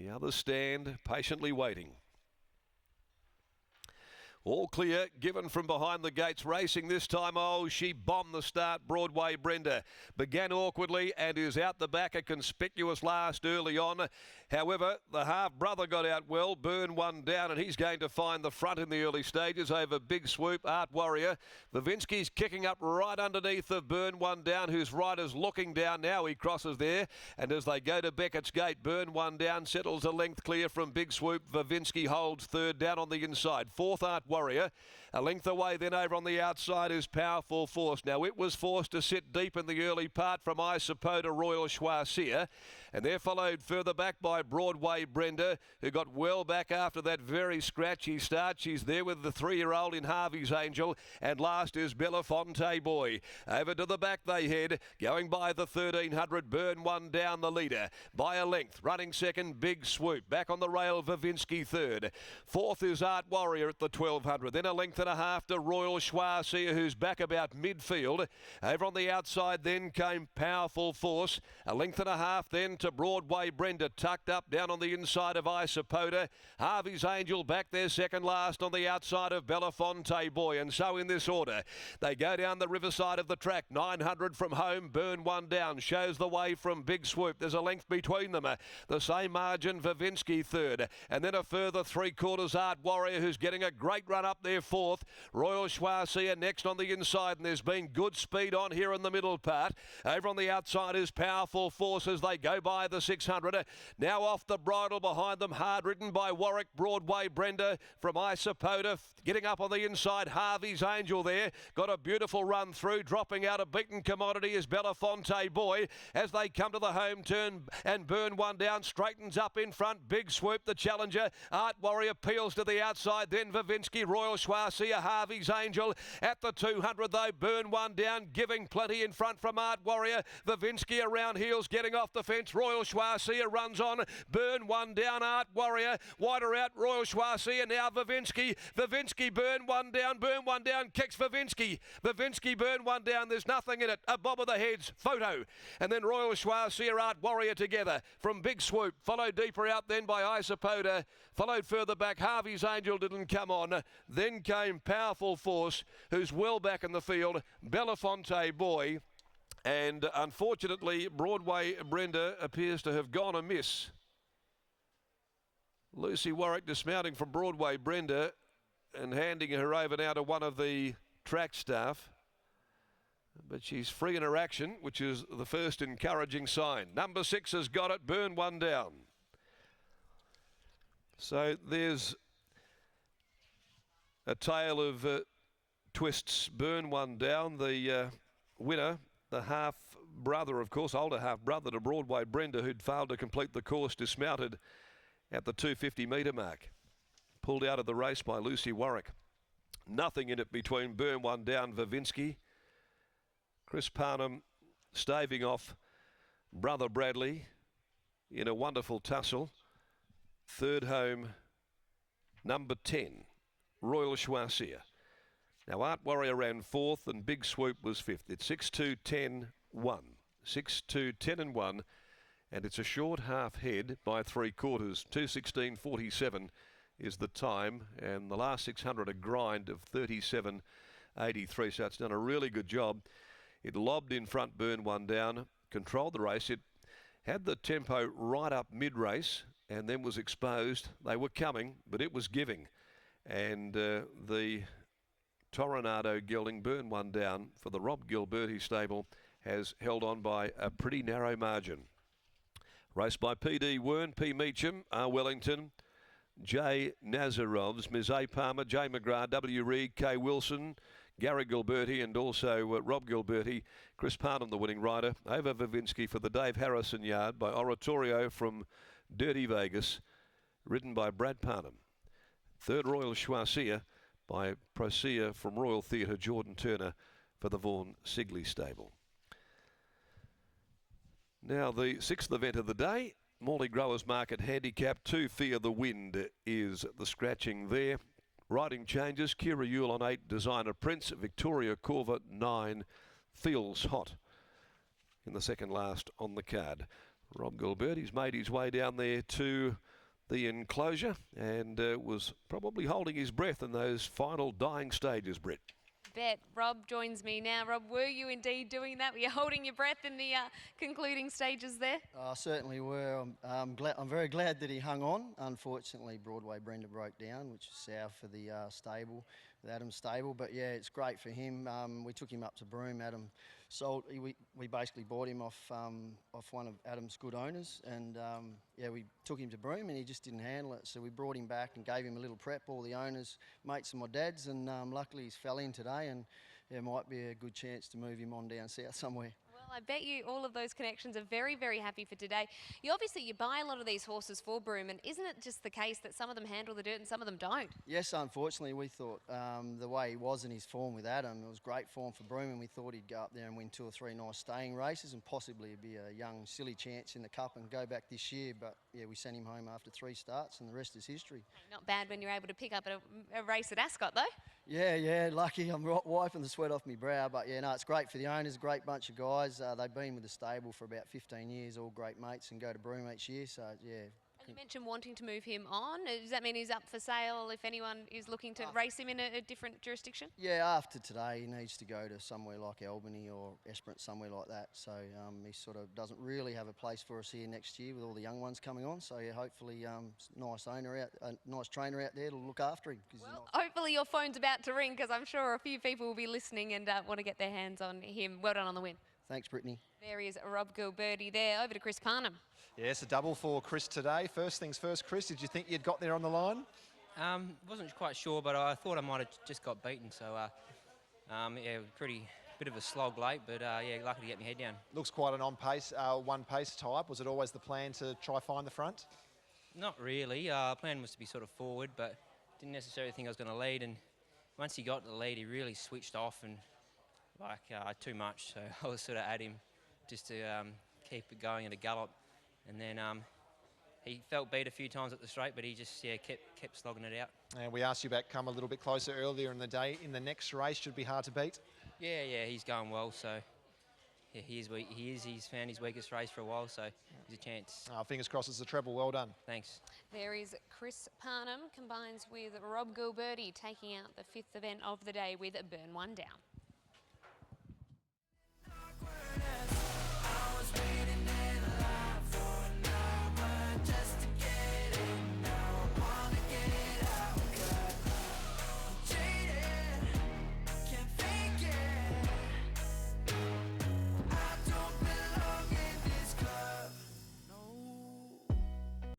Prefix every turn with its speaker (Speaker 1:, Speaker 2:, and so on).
Speaker 1: The others stand patiently waiting. All clear, given from behind the gates, racing this time. Oh, she bombed the start. Broadway Brenda began awkwardly and is out the back, a conspicuous last early on. However, the half-brother got out well. Burn one down, and he's going to find the front in the early stages over Big Swoop, Art Warrior. Vavinsky's kicking up right underneath of Burn one down, whose rider's looking down now. He crosses there, and as they go to Beckett's Gate, Burn one down settles a length clear from Big Swoop. Vavinsky holds third down on the inside. Fourth, Art Warrior. A length away then over on the outside is Powerful Force. Now it was forced to sit deep in the early part from Isopota Royal Choisir, and they're followed further back by Broadway Brenda, who got well back after that very scratchy start. She's there with the 3-year-old in Harvey's Angel, and last is Belafonte Boy. Over to the back they head, going by the 1300. Burn one down, the leader by a length. Running second, Big Swoop. Back on the rail, Vavinsky third. Fourth is Art Warrior at the 1200. Then a length and a half to Royal Choisir, who's back about midfield. Over on the outside then came Powerful Force. A length and a half then to Broadway Brenda, tucked up down on the inside of Isopota. Harvey's Angel back there second last on the outside of Belafonte Boy. And so in this order, they go down the riverside of the track. 900 from home, Burn one down, shows the way from Big Swoop. There's a length between them. The same margin, Vavinsky third. And then a further 3/4 Art Warrior, who's getting a great run up there fourth. Royal Choisir next on the inside, and there's been good speed on here in the middle part. Over on the outside is Powerful Force as they go by the 600. Now off the bridle behind them, hard ridden by Warwick. Broadway Brenda from Isopota. Getting up on the inside, Harvey's Angel there. Got a beautiful run through. Dropping out a beaten commodity is Belafonte Boy as they come to the home turn, and Burn one down, straightens up in front. Big Swoop, the challenger. Art Warrior peels to the outside, then Vavinsky, Royal Choisir, Harvey's Angel. At the 200 though, Burn one down, giving plenty in front from Art Warrior. Vavinsky around heels, getting off the fence. Royal Choisir runs on. Burn one down, Art Warrior. Wider out, Royal Choisir. Now Vavinsky. Vavinsky, Burn one down, kicks Vavinsky. Vavinsky, Burn one down, there's nothing in it. A bob of the heads, photo. And then Royal Choisir, Art Warrior together from Big Swoop. Followed deeper out then by Isopota. Followed further back, Harvey's Angel didn't come on. Then came Powerful Force, who's well back in the field. Belafonte Boy. And unfortunately, Broadway Brenda appears to have gone amiss. Lucy Warwick dismounting from Broadway Brenda and handing her over now to one of the track staff. But she's free in her action, which is the first encouraging sign. Number 6 has got it. Burn one down. So there's a tale of twists. Burn one down. The winner, the half-brother, of course, older half-brother to Broadway Brenda, who'd failed to complete the course, dismounted at the 250-metre mark. Pulled out of the race by Lucy Warwick. Nothing in it between Burn one down, Vavinsky. Chris Parnham staving off Brother Bradley in a wonderful tussle. Third home, number 10, Royal Choisir. Now Art Warrior ran fourth and Big Swoop was fifth. It's 6-2-10-1. 6-2-10-1. And it's a short half head by 3/4. 2:16.47 is the time. And the last 600 a grind of 37.83. So it's done a really good job. It lobbed in front, Burn one down, controlled the race. It had the tempo right up mid-race and then was exposed. They were coming, but it was giving. And the Toronado gelding, Burn one down, for the Rob Gilberti stable, has held on by a pretty narrow margin. Raced by P.D. Wern, P. Meacham, R. Wellington, J. Nazarovs, Ms. A. Palmer, J. McGrath, W. Reed, K. Wilson, Gary Gilberti, and also Rob Gilberti. Chris Parnham, the winning rider, over Vavinsky for the Dave Harrison yard by Oratorio from Dirty Vegas, ridden by Brad Parnham. Third, Royal Choisir by Procea from Royal Theatre, Jordan Turner for the Vaughan Sigley stable. Now the sixth event of the day, Morley Growers Market Handicap 2, Fear the Wind is the scratching there. Riding changes, Kira Yule on 8, Designer Prince, Victoria Corva 9, Feels Hot in the second last on the card. Rob Gilberti's made his way down there to the enclosure and was probably holding his breath in those final dying stages, Britt.
Speaker 2: Bet. Rob joins me now. Rob, were you indeed doing that? Were you holding your breath in the concluding stages there?
Speaker 3: Certainly were. I'm very glad that he hung on. Unfortunately, Broadway Brenda broke down, which is south for the stable, the Adam's stable. But yeah, it's great for him. We took him up to Broome. Adam sold. We basically bought him off one of Adam's good owners, and yeah, we took him to Broome, and he just didn't handle it. So we brought him back and gave him a little prep. All the owners, mates, and my dad's, and luckily he's fell in today, and there might be a good chance to move him on down south somewhere.
Speaker 2: I bet you all of those connections are very, very happy for today. You buy a lot of these horses for Broome, and isn't it just the case that some of them handle the dirt and some of them don't?
Speaker 3: Yes, unfortunately, we thought the way he was in his form with Adam, it was great form for Broome, and we thought he'd go up there and win 2 or 3 nice staying races, and possibly it'd be a young, silly chance in the Cup and go back this year. But yeah, we sent him home after 3 starts, and the rest is history.
Speaker 2: Not bad when you're able to pick up a race at Ascot, though.
Speaker 3: Yeah, lucky. I'm wiping the sweat off my brow, but yeah, no, it's great for the owners, great bunch of guys. They've been with the stable for about 15 years, all great mates, and go to Broome each year, so yeah.
Speaker 2: And you mentioned wanting to move him on. Does that mean he's up for sale if anyone is looking to race him in a different jurisdiction?
Speaker 3: Yeah, after today, he needs to go to somewhere like Albany or Esperance, somewhere like that. So he sort of doesn't really have a place for us here next year with all the young ones coming on. So yeah, hopefully nice trainer out there to look after him.
Speaker 2: Well, hopefully your phone's about to ring, because I'm sure a few people will be listening and want to get their hands on him. Well done on the win.
Speaker 3: Thanks, Brittany.
Speaker 2: There is Rob Gilberti there. Over to Chris Parnham.
Speaker 4: Yes, a double for Chris today. First things first, Chris, did you think you'd got there on the line?
Speaker 5: Wasn't quite sure, but I thought I might have just got beaten. So, yeah, bit of a slog late, but yeah, lucky to get my head down.
Speaker 4: Looks quite an on-pace, one-pace type. Was it always the plan to try find the front?
Speaker 5: Not really. Plan was to be sort of forward, but didn't necessarily think I was going to lead. And once he got to the lead, he really switched off and too much. So I was sort of at him just to keep it going at a gallop. And then he felt beat a few times at the straight, but he just kept slogging it out.
Speaker 4: And we asked you about come a little bit closer earlier in the day. In the next race, should be hard to beat.
Speaker 5: Yeah, he's going well. So yeah, he is weak. He's found his weakest race for a while, so there's a chance.
Speaker 4: Fingers crossed it's a treble. Well done.
Speaker 5: Thanks.
Speaker 2: There is Chris Parnham combines with Rob Gilberti, taking out the 5th event of the day with Burn One down.